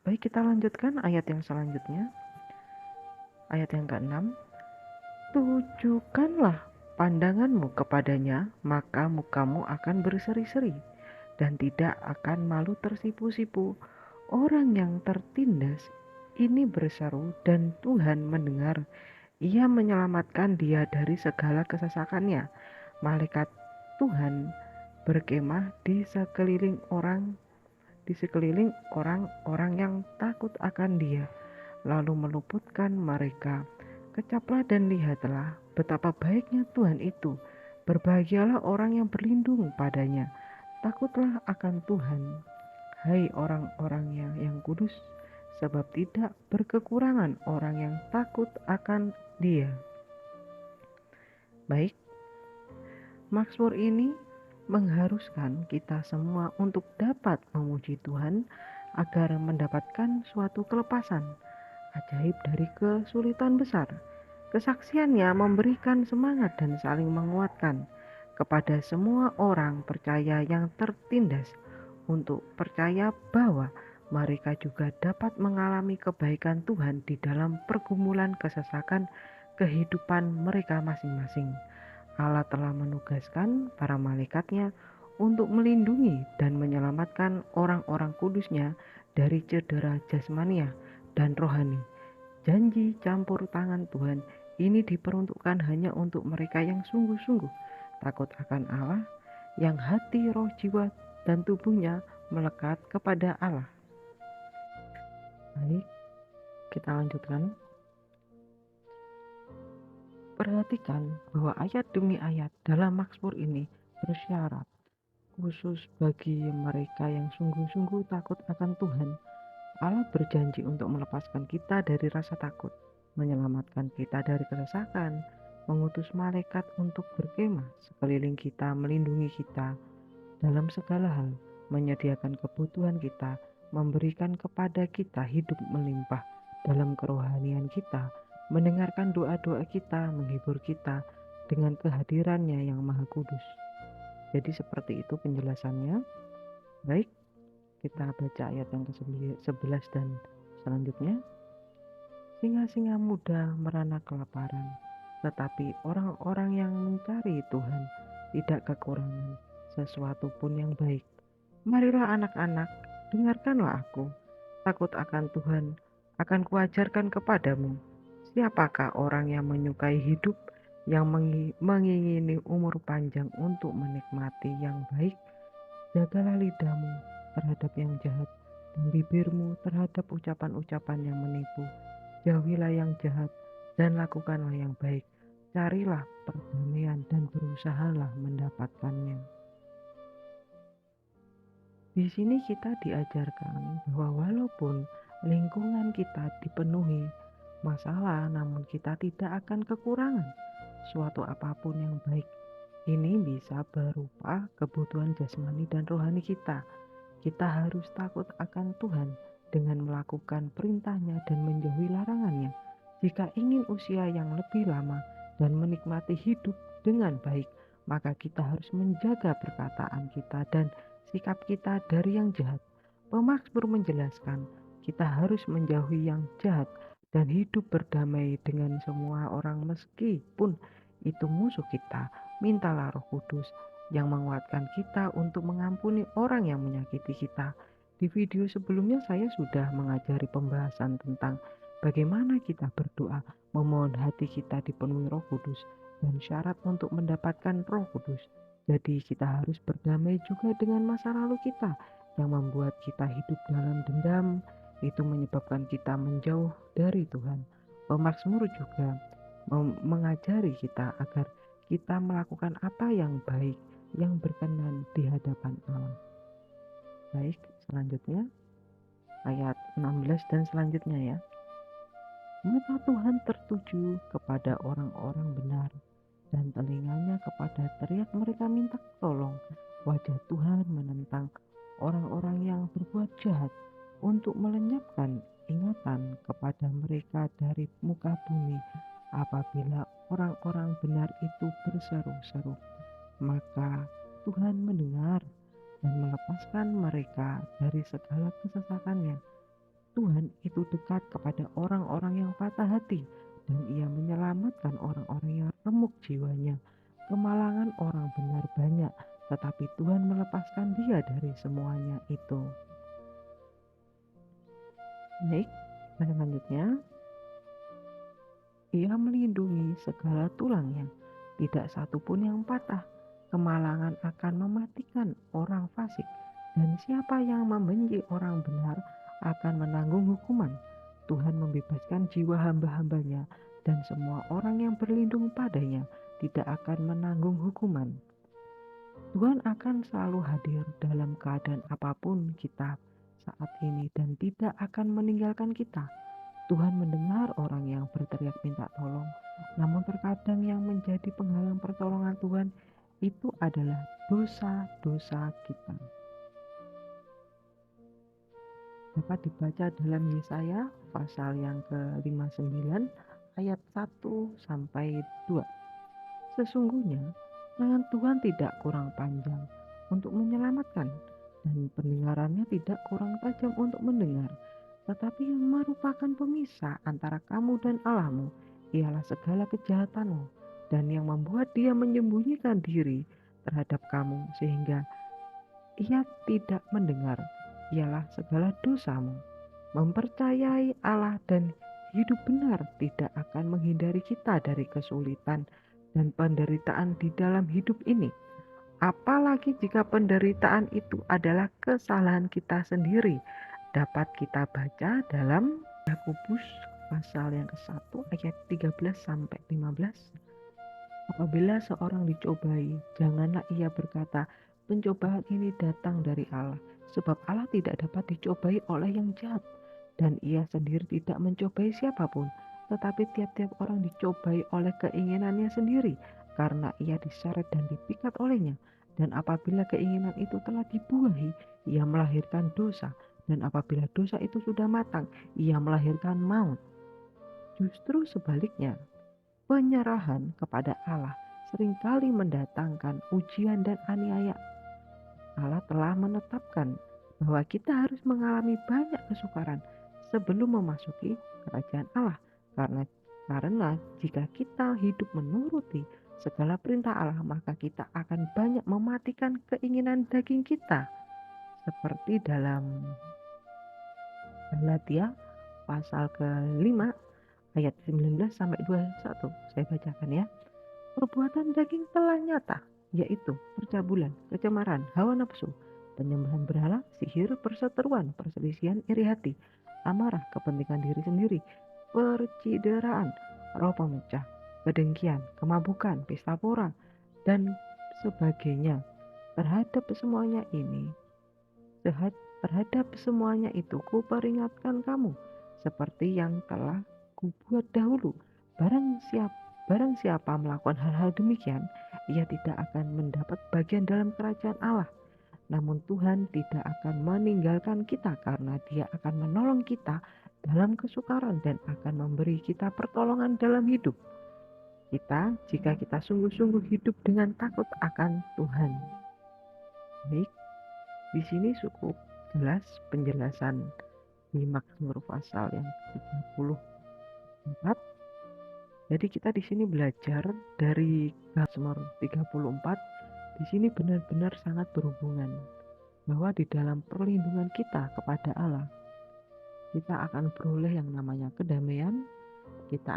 Baik, kita lanjutkan ayat yang selanjutnya. Ayat yang ke-6. Tujukanlah pandanganmu kepadanya, maka mukamu akan berseri-seri dan tidak akan malu tersipu-sipu. Orang yang tertindas ini berseru dan Tuhan mendengar. Ia menyelamatkan dia dari segala kesesakannya. Malaikat Tuhan berkemah di sekeliling orang-orang yang takut akan dia, lalu meluputkan mereka. Kecaplah dan lihatlah betapa baiknya Tuhan itu. Berbahagialah orang yang berlindung padanya. Takutlah akan Tuhan, hai orang-orangnya yang kudus, sebab tidak berkekurangan orang yang takut akan dia. Baik, Mazmur ini mengharuskan kita semua untuk dapat memuji Tuhan agar mendapatkan suatu kelepasan ajaib dari kesulitan besar. Kesaksiannya memberikan semangat dan saling menguatkan kepada semua orang percaya yang tertindas untuk percaya bahwa mereka juga dapat mengalami kebaikan Tuhan di dalam pergumulan kesesakan kehidupan mereka masing-masing. Allah telah menugaskan para malaikatnya untuk melindungi dan menyelamatkan orang-orang kudusnya dari cedera jasmania dan rohani. Janji campur tangan Tuhan ini diperuntukkan hanya untuk mereka yang sungguh-sungguh takut akan Allah, yang hati, roh, jiwa, dan tubuhnya melekat kepada Allah. Baik, kita lanjutkan. Perhatikan bahwa ayat demi ayat dalam Mazmur ini bersyarat khusus bagi mereka yang sungguh-sungguh takut akan Tuhan. Allah berjanji untuk melepaskan kita dari rasa takut, menyelamatkan kita dari kesesakan, mengutus malaikat untuk berkemah sekeliling kita, melindungi kita dalam segala hal, menyediakan kebutuhan kita, memberikan kepada kita hidup melimpah dalam kerohanian kita, mendengarkan doa-doa kita, menghibur kita dengan kehadirannya yang maha kudus. Jadi seperti itu penjelasannya. Baik, kita baca ayat yang ke-11 dan selanjutnya. Singa-singa muda merana kelaparan, tetapi orang-orang yang mencari Tuhan tidak kekurangan sesuatu pun yang baik. Marilah anak-anak, dengarkanlah aku. Takut akan Tuhan, akan kuajarkan kepadamu. Siapakah orang yang menyukai hidup, yang mengingini umur panjang untuk menikmati yang baik? Jagalah lidahmu terhadap yang jahat, dan bibirmu terhadap ucapan-ucapan yang menipu. Jauhilah yang jahat, dan lakukanlah yang baik. Carilah perdamaian dan berusahalah mendapatkannya. Di sini kita diajarkan bahwa walaupun lingkungan kita dipenuhi masalah, namun kita tidak akan kekurangan suatu apapun yang baik. Ini bisa berupa kebutuhan jasmani dan rohani kita. Kita harus takut akan Tuhan dengan melakukan perintahnya dan menjauhi larangannya. Jika ingin usia yang lebih lama dan menikmati hidup dengan baik, maka kita harus menjaga perkataan kita dan sikap kita dari yang jahat. Pemazmur menjelaskan, kita harus menjauhi yang jahat dan hidup berdamai dengan semua orang meskipun itu musuh kita. Mintalah Roh Kudus yang menguatkan kita untuk mengampuni orang yang menyakiti kita. Di video sebelumnya saya sudah mengajari pembahasan tentang bagaimana kita berdoa, memohon hati kita dipenuhi Roh Kudus, dan syarat untuk mendapatkan Roh Kudus. Jadi kita harus berdamai juga dengan masa lalu kita yang membuat kita hidup dalam dendam, itu menyebabkan kita menjauh dari Tuhan. Pemazmur juga mengajari kita agar kita melakukan apa yang baik, yang berkenan di hadapan Allah. Baik, selanjutnya ayat 16 dan selanjutnya ya. Mata Tuhan tertuju kepada orang-orang benar, dan telinganya kepada teriak mereka minta tolong. Wajah Tuhan menentang orang-orang yang berbuat jahat untuk melenyapkan ingatan kepada mereka dari muka bumi. Apabila orang-orang benar itu berseru-seru, maka Tuhan mendengar dan melepaskan mereka dari segala kesesakannya. Tuhan itu dekat kepada orang-orang yang patah hati, dan Ia menyelamatkan orang-orang yang remuk jiwanya. Kemalangan orang benar banyak, tetapi Tuhan melepaskan dia dari semuanya itu. Baik, selanjutnya, Ia melindungi segala tulangnya, tidak satu pun yang patah. Kemalangan akan mematikan orang fasik, dan siapa yang membenci orang benar akan menanggung hukuman. Tuhan membebaskan jiwa hamba-hambanya, dan semua orang yang berlindung padanya tidak akan menanggung hukuman. Tuhan akan selalu hadir dalam keadaan apapun kita saat ini dan tidak akan meninggalkan kita. Tuhan mendengar orang yang berteriak minta tolong, namun terkadang yang menjadi penghalang pertolongan Tuhan itu adalah dosa-dosa kita. Dapat dibaca dalam Yesaya pasal yang ke-59 ayat 1 sampai 2. Sesungguhnya tangan Tuhan tidak kurang panjang untuk menyelamatkan, dan pendengarannya tidak kurang tajam untuk mendengar. Tetapi yang merupakan pemisah antara kamu dan Allahmu ialah segala kejahatanmu, dan yang membuat dia menyembunyikan diri terhadap kamu sehingga ia tidak mendengar ialah segala dosamu. Mempercayai Allah dan hidup benar tidak akan menghindari kita dari kesulitan dan penderitaan di dalam hidup ini. Apalagi jika penderitaan itu adalah kesalahan kita sendiri. Dapat kita baca dalam Yakobus pasal yang ke-1 ayat 13 sampai 15. Apabila seorang dicobai, janganlah ia berkata, pencobaan ini datang dari Allah, sebab Allah tidak dapat dicobai oleh yang jahat, dan ia sendiri tidak mencobai siapapun, tetapi tiap-tiap orang dicobai oleh keinginannya sendiri, karena ia diseret dan dipikat olehnya. Dan apabila keinginan itu telah dibuahi, ia melahirkan dosa, dan apabila dosa itu sudah matang, ia melahirkan maut. Justru sebaliknya, penyerahan kepada Allah seringkali mendatangkan ujian dan aniaya. Allah telah menetapkan bahwa kita harus mengalami banyak kesukaran sebelum memasuki kerajaan Allah. Karena jika kita hidup menuruti segala perintah Allah, maka kita akan banyak mematikan keinginan daging kita. Seperti dalam Galatia pasal ke-5 ayat 19 sampai 21. Saya bacakan ya. Perbuatan daging telah nyata, yaitu percabulan, kecemaran, hawa nafsu, penyembahan berhala, sihir, perseteruan, perselisihan, iri hati, amarah, kepentingan diri sendiri, percideraan, roh pemecah, kedengkian, kemabukan, pesta pora, dan sebagainya. Terhadap semuanya itu kuperingatkan kamu, seperti yang telah kubuat dahulu. Barang siapa melakukan hal-hal demikian, ia tidak akan mendapat bagian dalam kerajaan Allah. Namun Tuhan tidak akan meninggalkan kita, karena Dia akan menolong kita dalam kesukaran dan akan memberi kita pertolongan dalam hidup kita jika kita sungguh-sungguh hidup dengan takut akan Tuhan. Baik, di sini cukup jelas penjelasan di Mazmur pasal yang 34. Jadi kita di sini belajar dari Mazmur 34. Di sini benar-benar sangat berhubungan bahwa di dalam perlindungan kita kepada Allah, kita akan beroleh yang namanya kedamaian, kita